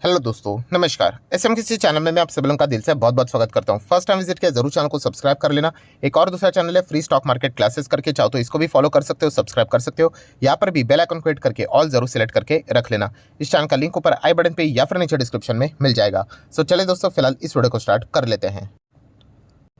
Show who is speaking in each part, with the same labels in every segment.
Speaker 1: Hello दोस्तों, नमस्कार। SMKC channel में मैं आप सभी लोगों का दिल से बहुत बहुत स्वागत करता हूं। फर्स्ट टाइम विजिट किया जरूर चैनल को सब्सक्राइब कर लेना। एक और दूसरा चैनल है फ्री स्टॉक मार्केट क्लासेस करके, चाहो तो इसको भी फॉलो कर सकते हो, सब्सक्राइब कर सकते हो। यहाँ पर भी बेल आइकन को हिट करके ऑल जरूर सेलेक्ट करके रख लेना। इस चैनल का लिंक ऊपर आई बटन पे या फिर नीचे डिस्क्रिप्शन में मिल जाएगा। सो चलिए दोस्तों, फिलहाल इस वीडियो को स्टार्ट कर लेते हैं।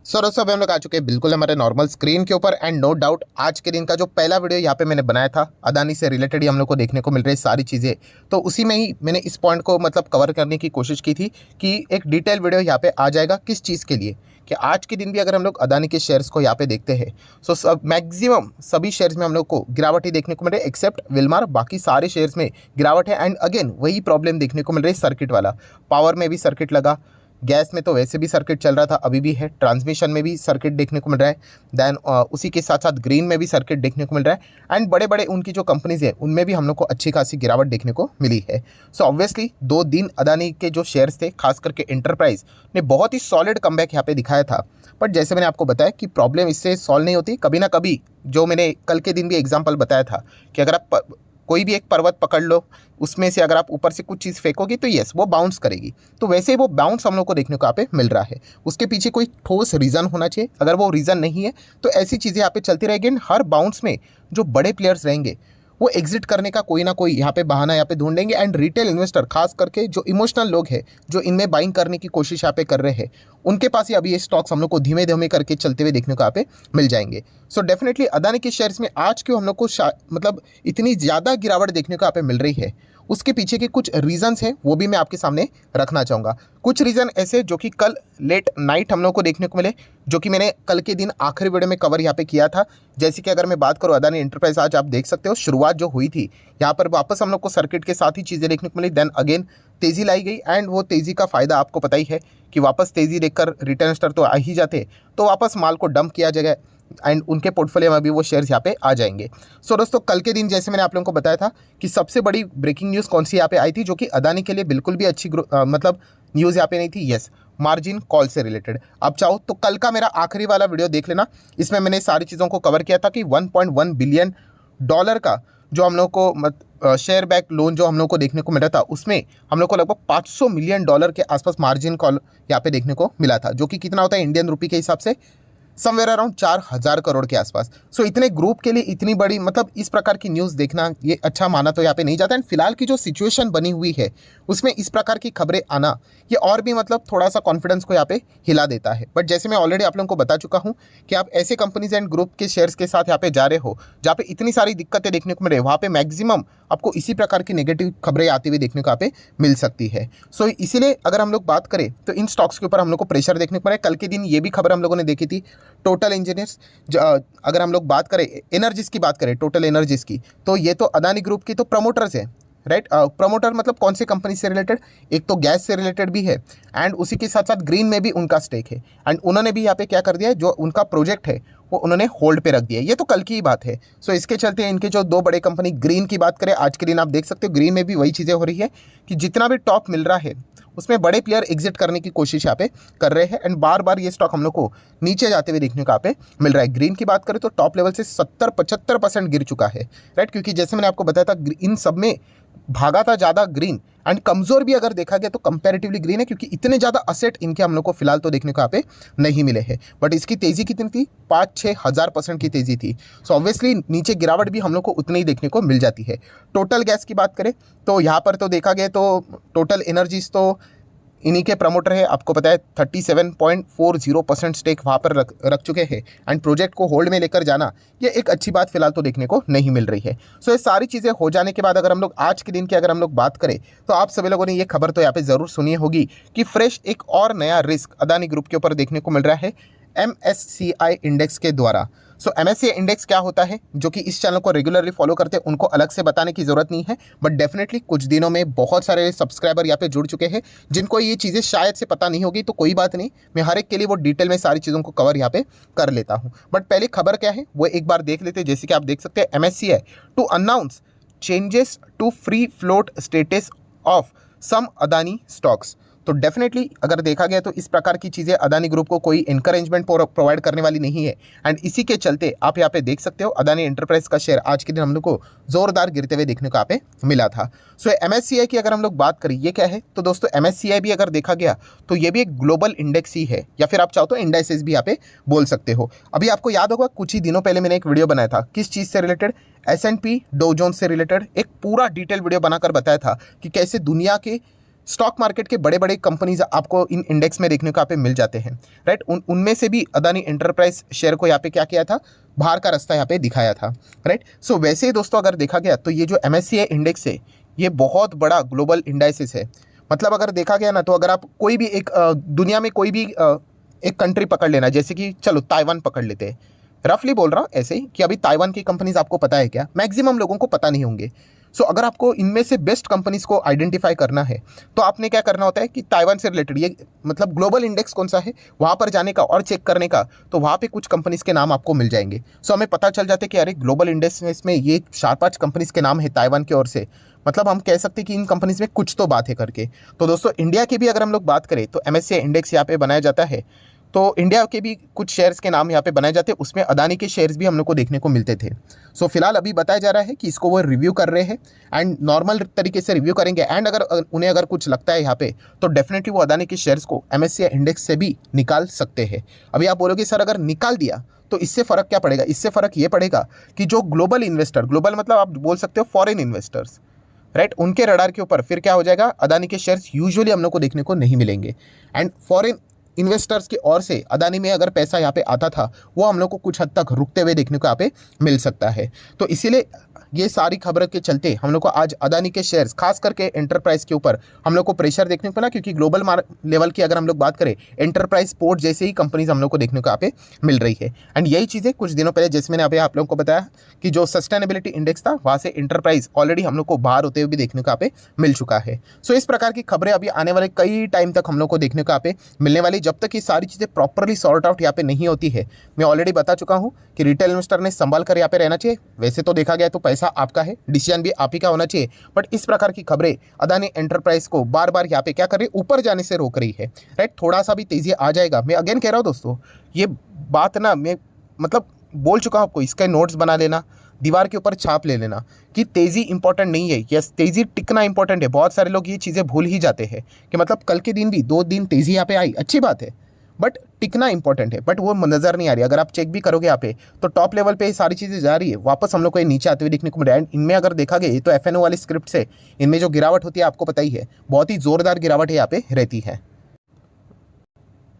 Speaker 1: सो दोस्तों, अभी हम लोग आ चुके हैं बिल्कुल हमारे नॉर्मल स्क्रीन के ऊपर। एंड नो डाउट आज के दिन का जो पहला वीडियो यहाँ पे मैंने बनाया था, अदानी से रिलेटेड ही हम लोग को देखने को मिल रही है सारी चीज़ें। तो उसी में ही मैंने इस पॉइंट को मतलब कवर करने की कोशिश की थी कि एक डिटेल वीडियो यहाँ पे आ जाएगा किस चीज़ के लिए, कि आज के दिन भी अगर हम लोग अदानी के शेयर्स को यहाँ पे देखते हैं सो सब मैक्सिमम सभी शेयर्स में हम लोग को गिरावट ही देखने को मिल रही है, एक्सेप्ट विलमार। बाकी सारे शेयर्स में गिरावट है। एंड अगेन वही प्रॉब्लम देखने को मिल रही है सर्किट वाला। पावर में भी सर्किट लगा, गैस में तो वैसे भी सर्किट चल रहा था, अभी भी है। ट्रांसमिशन में भी सर्किट देखने को मिल रहा है। देन उसी के साथ साथ ग्रीन में भी सर्किट देखने को मिल रहा है। एंड बड़े बड़े उनकी जो कंपनीज है उनमें भी हम लोग को अच्छी खासी गिरावट देखने को मिली है। सो ऑब्वियसली 2 दिन अदानी के जो शेयर्स थे, खास करके एंटरप्राइज ने बहुत ही सॉलिड कमबैक यहाँ पे दिखाया था। बट जैसे मैंने आपको बताया कि प्रॉब्लम इससे सॉल्व नहीं होती, कभी ना कभी, जो मैंने कल के दिन भी एग्जाम्पल बताया था कि अगर आप कोई भी एक पर्वत पकड़ लो, उसमें से अगर आप ऊपर से कुछ चीज़ फेंकोगे तो यस वो बाउंस करेगी। तो वैसे ही वो बाउंस हम लोग को देखने को यहाँ पे मिल रहा है। उसके पीछे कोई ठोस रीज़न होना चाहिए। अगर वो रीज़न नहीं है तो ऐसी चीज़ें यहाँ पे चलती रहेगी। हर बाउंस में जो बड़े प्लेयर्स रहेंगे वो एग्जिट करने का कोई ना कोई यहाँ पे बहाना यहाँ पे ढूंढेंगे। एंड रिटेल इन्वेस्टर, खास करके जो इमोशनल लोग हैं, जो इनमें बाइंग करने की कोशिश यहाँ पे कर रहे हैं, उनके पास ही अभी ये स्टॉक्स हम लोग को धीमे धीमे करके चलते हुए देखने को यहाँ पे मिल जाएंगे। सो डेफिनेटली अदानी के शेयर्स में आज क्यों हम लोग को मतलब इतनी ज़्यादा गिरावट देखने को यहाँ पे मिल रही है, उसके पीछे के कुछ रीजंस हैं, वो भी मैं आपके सामने रखना चाहूँगा। कुछ रीज़न ऐसे जो कि कल लेट नाइट हम लोग को देखने को मिले, जो कि मैंने कल के दिन आखिरी वीडियो में कवर यहाँ पे किया था। जैसे कि अगर मैं बात करूँ अदानी एंटरप्राइज, आज आप देख सकते हो शुरुआत जो हुई थी यहाँ पर वापस हम लोग को सर्किट के साथ ही चीज़ें देखने को मिली। देन अगेन तेज़ी लाई गई। एंड वो तेज़ी का फ़ायदा आपको पता ही है कि वापस तेज़ी देखकर रिटेल इन्वेस्टर तो आ ही जाते, तो वापस माल को डंप किया जाएगा एंड उनके पोर्टफोलियो में भी वो शेयर्स यहाँ पे आ जाएंगे। सो दोस्तों, कल के दिन जैसे मैंने आप लोगों को बताया था कि सबसे बड़ी ब्रेकिंग न्यूज़ कौन सी यहाँ पे आई थी, जो कि अदानी के लिए बिल्कुल भी अच्छी मतलब न्यूज़ यहाँ पे नहीं थी। यस, मार्जिन कॉल से रिलेटेड। आप चाहो तो कल का मेरा आखिरी वाला वीडियो देख लेना, इसमें मैंने सारी चीज़ों को कवर किया था कि $1.1 बिलियन का जो हम लोग को शेयर बैक लोन जो हम लोग को देखने को मिला था, उसमें हम लोग को लगभग $500 मिलियन के आसपास मार्जिन कॉल यहाँ पे देखने को मिला था, जो कि कितना होता है इंडियन रुपी के हिसाब से, समवेयर अराउंड 4,000 करोड़ के आसपास। सो इतने ग्रुप के लिए इतनी बड़ी मतलब इस प्रकार की न्यूज़ देखना ये अच्छा माना तो यहाँ पे नहीं जाता। एंड फिलहाल की जो सिचुएशन बनी हुई है उसमें इस प्रकार की खबरें आना ये और भी मतलब थोड़ा सा कॉन्फिडेंस को यहाँ पे हिला देता है। बट जैसे मैं ऑलरेडी आप लोगों को बता चुका हूँ कि आप ऐसे कंपनीज एंड ग्रुप के शेयर्स के साथ यहाँ पे जा रहे हो जहाँ पे इतनी सारी दिक्कतें देखने को मिल रही है, वहाँ पे मैक्सिमम आपको इसी प्रकार की नेगेटिव खबरें आती हुई देखने को यहाँ पे मिल सकती है। सो इसीलिए अगर हम लोग बात करें तो इन स्टॉक्स के ऊपर हम लोग को प्रेशर देखने को मिला है। कल के दिन ये भी खबर हम लोगों ने देखी थी, टोटल इंजीनियर्स, अगर हम लोग बात करें एनर्जीज की बात करें, टोटल एनर्जीज की, तो ये तो अदानी ग्रुप की तो प्रमोटर्स है, राइट। प्रमोटर मतलब कौन से कंपनी से रिलेटेड, एक तो गैस से रिलेटेड भी है एंड उसी के साथ साथ ग्रीन में भी उनका स्टेक है। एंड उन्होंने भी यहाँ पे क्या कर दिया है, जो उनका प्रोजेक्ट है वो उन्होंने होल्ड पे रख दिया है। ये तो कल की ही बात है। सो इसके चलते इनके जो 2 बड़े कंपनी, ग्रीन की बात करें, आज के दिन आप देख सकते हो ग्रीन में भी वही चीज़ें हो रही है कि जितना भी टॉप मिल रहा है उसमें बड़े प्लेयर एग्जिट करने की कोशिश यहाँ पे कर रहे हैं। एंड बार बार ये स्टॉक हम लोग को नीचे जाते हुए देखने को यहाँ पे मिल रहा है। ग्रीन की बात करें तो टॉप लेवल से 70-75% गिर चुका है, राइट। क्योंकि जैसे मैंने आपको बताया था इन सब में भागा था ज़्यादा ग्रीन। एंड कमज़ोर भी अगर देखा गया तो कंपैरेटिवली ग्रीन है, क्योंकि इतने ज़्यादा असेट इनके हम लोग को फिलहाल तो देखने को यहाँ पे नहीं मिले हैं। बट इसकी तेज़ी कितनी थी, 5-6 हज़ार % की तेज़ी थी। सो ऑब्वियसली नीचे गिरावट भी हम लोग को उतनी ही देखने को मिल जाती है। टोटल गैस की बात करें तो यहाँ पर तो देखा गया तो टोटल एनर्जीज तो इन्हीं के प्रमोटर है, आपको पता है 37.40% स्टेक वहाँ पर रख चुके हैं। एंड प्रोजेक्ट को होल्ड में लेकर जाना ये एक अच्छी बात फिलहाल तो देखने को नहीं मिल रही है। सो ये सारी चीज़ें हो जाने के बाद अगर हम लोग आज के दिन की अगर हम लोग बात करें तो आप सभी लोगों ने ये खबर तो यहाँ पे ज़रूर सुनी होगी कि फ्रेश एक और नया रिस्क अदानी ग्रुप के ऊपर देखने को मिल रहा है MSCI इंडेक्स के द्वारा। सो MSCI इंडेक्स क्या होता है, जो कि इस चैनल को रेगुलरली फॉलो करते हैं उनको अलग से बताने की ज़रूरत नहीं है। बट डेफिनेटली कुछ दिनों में बहुत सारे सब्सक्राइबर यहाँ पे जुड़ चुके हैं जिनको ये चीज़ें शायद से पता नहीं होगी, तो कोई बात नहीं, मैं हर एक के लिए वो डिटेल में सारी चीज़ों को कवर यहाँ पे कर लेता हूँ। बट पहले खबर क्या है वो एक बार देख लेते हैं। जैसे कि आप देख सकते हैं MSCI to announce changes to free float status of some Adani stocks. तो डेफिनेटली अगर देखा गया तो इस प्रकार की चीज़ें अदानी ग्रुप को कोई इंकरेजमेंट प्रोवाइड करने वाली नहीं है। एंड इसी के चलते आप यहाँ पे देख सकते हो अदानी एंटरप्राइज का शेयर आज के दिन हम लोग को जोरदार गिरते हुए देखने को यहाँ पे मिला था। सो MSCI की अगर हम लोग बात करें ये क्या है, तो दोस्तों MSCI भी अगर देखा गया तो ये भी एक ग्लोबल इंडेक्स ही है, या फिर आप चाहो तो इंडाइसेस भी यहाँ पे बोल सकते हो। अभी आपको याद होगा कुछ ही दिनों पहले मैंने एक वीडियो बनाया था, किस चीज़ से रिलेटेड, S&P डो जोन्स से रिलेटेड एक पूरा डिटेल वीडियो बनाकर बताया था कि कैसे दुनिया के स्टॉक मार्केट के बड़े बड़े कंपनीज आपको इन इंडेक्स में देखने को यहाँ पे मिल जाते हैं, राइट। उनमें से भी अदानी एंटरप्राइज शेयर को यहाँ पे क्या किया था, बाहर का रास्ता यहाँ पे दिखाया था, राइट। सो वैसे ही दोस्तों अगर देखा गया तो ये जो MSCI इंडेक्स है ये बहुत बड़ा ग्लोबल इंडाइसिस है। मतलब अगर देखा गया ना तो अगर आप कोई भी एक दुनिया में कोई भी एक कंट्री पकड़ लेना, जैसे कि चलो ताइवान पकड़ लेते हैं, रफली बोल रहा हूँ ऐसे ही कि अभी ताइवान की कंपनीज आपको पता है क्या, मैक्सिमम लोगों को पता नहीं होंगे। सो अगर आपको इनमें से बेस्ट कंपनीज को आइडेंटिफाई करना है तो आपने क्या करना होता है कि ताइवान से रिलेटेड ये मतलब ग्लोबल इंडेक्स कौन सा है वहाँ पर जाने का और चेक करने का, तो वहाँ पे कुछ कंपनीज के नाम आपको मिल जाएंगे। सो हमें पता चल जाता है कि अरे ग्लोबल इंडेक्स में ये 4-5 कंपनीज के नाम है ताइवान की ओर से, मतलब हम कह सकते हैं कि इन कंपनीज में कुछ तो बात है करके। तो दोस्तों इंडिया की भी अगर हम लोग बात करें तो MSCI इंडेक्स यहाँ पे बनाया जाता है, तो इंडिया के भी कुछ शेयर्स के नाम यहाँ पे बनाए जाते हैं, उसमें अदानी के शेयर्स भी हम लोग को देखने को मिलते थे। सो फिलहाल अभी बताया जा रहा है कि इसको वो रिव्यू कर रहे हैं एंड नॉर्मल तरीके से रिव्यू करेंगे, एंड अगर उन्हें अगर कुछ लगता है यहाँ पे तो डेफिनेटली वो अदानी के शेयर्स को MSCI इंडेक्स से भी निकाल सकते हैं। अभी आप बोलोगे सर अगर निकाल दिया तो इससे फ़र्क क्या पड़ेगा, इससे फ़र्क ये पड़ेगा कि जो ग्लोबल इन्वेस्टर, ग्लोबल मतलब आप बोल सकते हो फॉरेन इन्वेस्टर्स, राइट, उनके रडार के ऊपर फिर क्या हो जाएगा, अदानी के शेयर्स यूजुअली हम लोग को देखने को नहीं मिलेंगे। एंड फॉरेन इन्वेस्टर्स की ओर से अदानी में अगर पैसा यहाँ पे आता था वो हम लोग को कुछ हद तक रुकते हुए देखने को यहाँ पे मिल सकता है। तो इसीलिए ये सारी खबरों के चलते हम लोग को आज अदानी के शेयर्स खास करके एंटरप्राइज के ऊपर हम लोग को प्रेशर देखने को मिला, क्योंकि ग्लोबल लेवल की अगर हम लोग बात करें एंटरप्राइज पोर्ट जैसे ही कंपनीज हम लोग को देखने को यहाँ पे मिल रही है। एंड यही चीज़ें कुछ दिनों पहले जैसे मैंने आप लोगों को बताया कि जो सस्टेनेबिलिटी इंडेक्स था वहाँ से एंटरप्राइज ऑलरेडी हम लोग को बाहर होते हुए भी देखने को यहाँ पे मिल चुका है। सो इस प्रकार की खबरें अभी आने वाले कई टाइम तक हम लोग को देखने को यहाँ पे मिलने वाली, जब तक ये सारी चीज़ें प्रॉपरली सॉर्ट आउट यहाँ पे नहीं होती है। मैं ऑलरेडी बता चुका हूँ कि रिटेल इन्वेस्टर ने संभाल कर यहाँ पे रहना चाहिए। वैसे तो देखा गया तो पैसा आपका है, डिसीजन भी आप ही का होना चाहिए, बट इस प्रकार की खबरें अदानी एंटरप्राइज को बार बार यहाँ पे क्या कर रही है, ऊपर जाने से रोक रही है, राइट। थोड़ा सा भी तेजी आ जाएगा, मैं अगेन कह रहा हूँ दोस्तों ये बात ना मैं मतलब बोल चुका हूँ आपको, इसके नोट्स बना लेना, दीवार के ऊपर छाप ले लेना कि तेज़ी इंपॉर्टेंट नहीं है, यस तेज़ी टिकना इंपॉर्टेंट है। बहुत सारे लोग ये चीज़ें भूल ही जाते हैं कि मतलब कल के दिन भी 2 दिन तेज़ी यहाँ पे आई, अच्छी बात है, बट टिकना इंपॉर्टेंट है, बट वो नज़र नहीं आ रही। अगर आप चेक भी करोगे यहाँ पे तो टॉप लेवल पे सारी चीज़ें जा रही है, वापस हम लोग को ये नीचे आते हुए देखने को मिल रहा है। इनमें अगर देखा गया ये तो FNO वाली स्क्रिप्ट से इनमें जो गिरावट होती है आपको पता ही है, बहुत ही ज़ोरदार गिरावट यहाँ पे रहती है।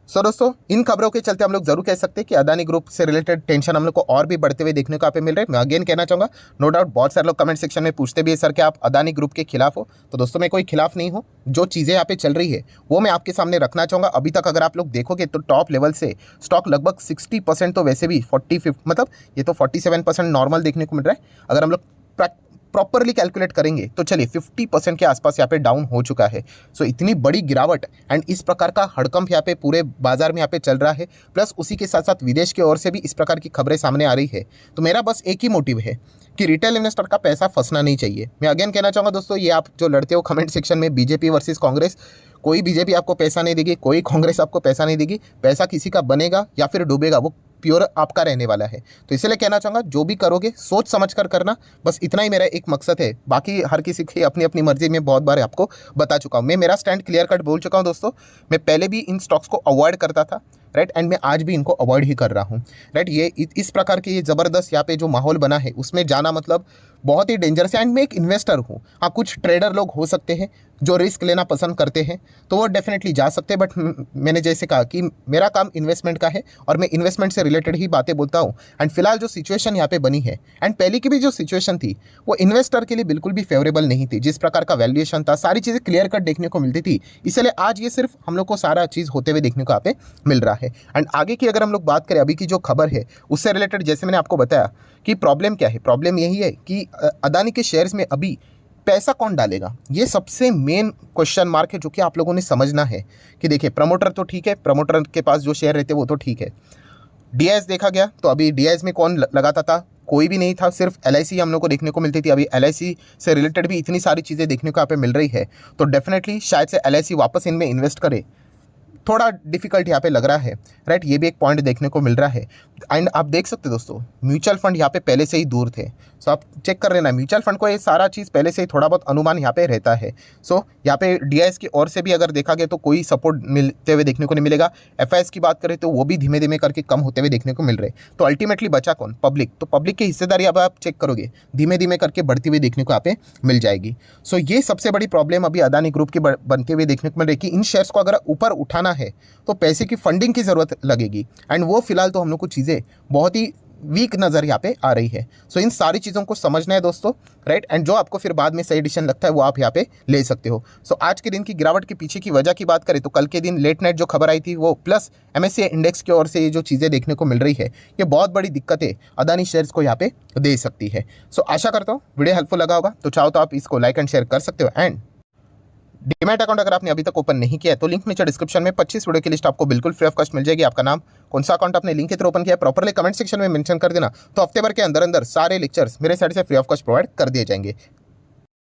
Speaker 1: सो दोस्तों इन खबरों के चलते हम लोग जरूर कह सकते हैं कि अदानी ग्रुप से रिलेटेड टेंशन हम लोग को और भी बढ़ते हुए देखने को यहाँ पे मिल रहे हैं। मैं अगेन कहना चाहूँगा, नो डाउट बहुत सारे लोग कमेंट सेक्शन में पूछते भी है सर कि आप अदानी ग्रुप के खिलाफ हो, तो दोस्तों मैं कोई खिलाफ नहीं हूँ। जो चीज़ें यहाँ पे चल रही है वो मैं आपके सामने रखना चाहूँगा। अभी तक अगर आप लोग देखोगे तो टॉप लेवल से स्टॉक लगभग 60% तो वैसे भी 40 मतलब ये तो 47% नॉर्मल देखने को मिल रहा है। अगर हम लोग प्रॉपरली कैलकुलेट करेंगे तो चलिए 50% के आसपास यहाँ पे डाउन हो चुका है। सो इतनी बड़ी गिरावट एंड इस प्रकार का हड़कंप यहाँ पे पूरे बाजार में यहाँ पे चल रहा है, प्लस उसी के साथ साथ विदेश की ओर से भी इस प्रकार की खबरें सामने आ रही है। तो मेरा बस एक ही मोटिव है कि रिटेल इन्वेस्टर का पैसा फंसना नहीं चाहिए। मैं अगेन कहना चाहूँगा दोस्तों, ये आप जो लड़ते हो कमेंट सेक्शन में बीजेपी वर्सेस कांग्रेस, कोई बीजेपी आपको पैसा नहीं देगी, कोई कांग्रेस आपको पैसा नहीं देगी। पैसा किसी का बनेगा या फिर डूबेगा वो प्योर आपका रहने वाला है। तो इसलिए कहना चाहूँगा जो भी करोगे सोच समझ कर करना, बस इतना ही मेरा एक मकसद है। बाकी हर किसी की अपनी अपनी मर्जी में बहुत बार आपको बता चुका हूँ। मैं मेरा स्टैंड क्लियर कट बोल चुका हूँ दोस्तों। मैं पहले भी इन स्टॉक्स को अवॉइड करता था, राइट, एंड मैं आज भी इनको अवॉइड ही कर रहा हूँ, राइट। ये इस प्रकार की ये ज़बरदस्त यहाँ पे जो माहौल बना है उसमें जाना मतलब बहुत ही डेंजरस है। एंड मैं एक इन्वेस्टर हूँ। हाँ, कुछ ट्रेडर लोग हो सकते हैं जो रिस्क लेना पसंद करते हैं तो वो डेफिनेटली जा सकते हैं, बट मैंने जैसे कहा कि मेरा काम इन्वेस्टमेंट का है और मैं इन्वेस्टमेंट से रिलेटेड ही बातें बोलता हूँ। एंड फिलहाल जो सिचुएशन यहाँ पे बनी है एंड पहले की भी जो सिचुएशन थी वो इन्वेस्टर के लिए बिल्कुल भी फेवरेबल नहीं थी। जिस प्रकार का वैल्यूएशन था, सारी चीज़ें क्लियर कट देखने को मिलती थी, इसलिए आज ये सिर्फ हम लोग को सारा चीज़ होते हुए देखने को यहाँ पे मिल रहा है। एंड आगे की अगर हम लोग बात करें अभी की जो खबर है उससे रिलेटेड, जैसे मैंने आपको बताया कि प्रॉब्लम क्या है, प्रॉब्लम यही है कि अदानी के शेयर्स में अभी पैसा कौन डालेगा, ये सबसे मेन क्वेश्चन मार्क है जो कि आप लोगों ने समझना है। कि देखिए प्रमोटर तो ठीक है, प्रमोटर के पास जो शेयर रहते हैं वो तो ठीक है, डीआईएस देखा गया तो अभी डीआईएस में कौन लगाता था, कोई भी नहीं था, सिर्फ एलआईसी हम लोग को देखने को मिलती थी। अभी एलआईसी से रिलेटेड भी इतनी सारी चीज़ें देखने को यहाँ पे मिल रही है, तो डेफिनेटली शायद से एलआईसी वापस इनमें इन्वेस्ट करे, थोड़ा डिफिकल्ट यहाँ पे लग रहा है, राइट। ये भी एक पॉइंट देखने को मिल रहा है। एंड आप देख सकते हो दोस्तों, म्यूचुअल फंड यहाँ पे पहले से ही दूर थे। सो आप चेक कर लेना, म्यूचुअल फंड को ये सारा चीज़ पहले से ही थोड़ा बहुत अनुमान यहाँ पे रहता है। सो यहाँ पे डीआईएस की ओर से भी अगर देखा गया तो कोई सपोर्ट मिलते हुए देखने को नहीं मिलेगा। एफआईएस की बात करें तो वो भी धीमे धीमे करके कम होते हुए देखने को मिल रहे। तो अल्टीमेटली बचा कौन, पब्लिक। तो पब्लिक की हिस्सेदारी अब आप चेक करोगे धीमे धीमे करके बढ़ती हुई देखने को यहाँ पे मिल जाएगी। सो ये सबसे बड़ी प्रॉब्लम अभी अदानी ग्रुप की बनते हुए देखने को मिल रही है कि इन शेयर्स को अगर ऊपर उठाना है तो पैसे की फंडिंग की ज़रूरत लगेगी। एंड वो फिलहाल तो हम लोग को चीज़ें बहुत ही वीक नज़र यहाँ पे आ रही है। सो इन सारी चीज़ों को समझना है दोस्तों, राइट। एंड जो आपको फिर बाद में सही डिसीजन लगता है वो आप यहाँ पे ले सकते हो। सो आज के दिन की गिरावट के पीछे की वजह की बात करें तो कल के दिन लेट नाइट जो खबर आई थी वो प्लस एमएससीआई इंडेक्स की ओर से ये जो चीज़ें देखने को मिल रही है, ये बहुत बड़ी दिक्कतें अदानी शेयर्स को यहाँ पे दे सकती है। सो आशा करता हूँ वीडियो हेल्पफुल लगा होगा, तो चाहो तो आप इसको लाइक एंड शेयर कर सकते हो। एंड डीमैट अकाउंट अगर आपने अभी तक ओपन नहीं किया है तो लिंक नीचे डिस्क्रिप्शन में 25 वीडियो की लिस्ट आपको बिल्कुल फ्री ऑफ कॉस्ट मिल जाएगी। आपका नाम, कौन सा अकाउंट आपने लिंक के थ्रू ओपन किया है, प्रॉपर्ली कमेंट सेक्शन में मेंशन कर देना, तो हफ्ते भर के अंदर अंदर सारे लेक्चर्स मेरे साइड से फ्री ऑफ कॉस्ट प्रोवाइड कर दिए जाएंगे।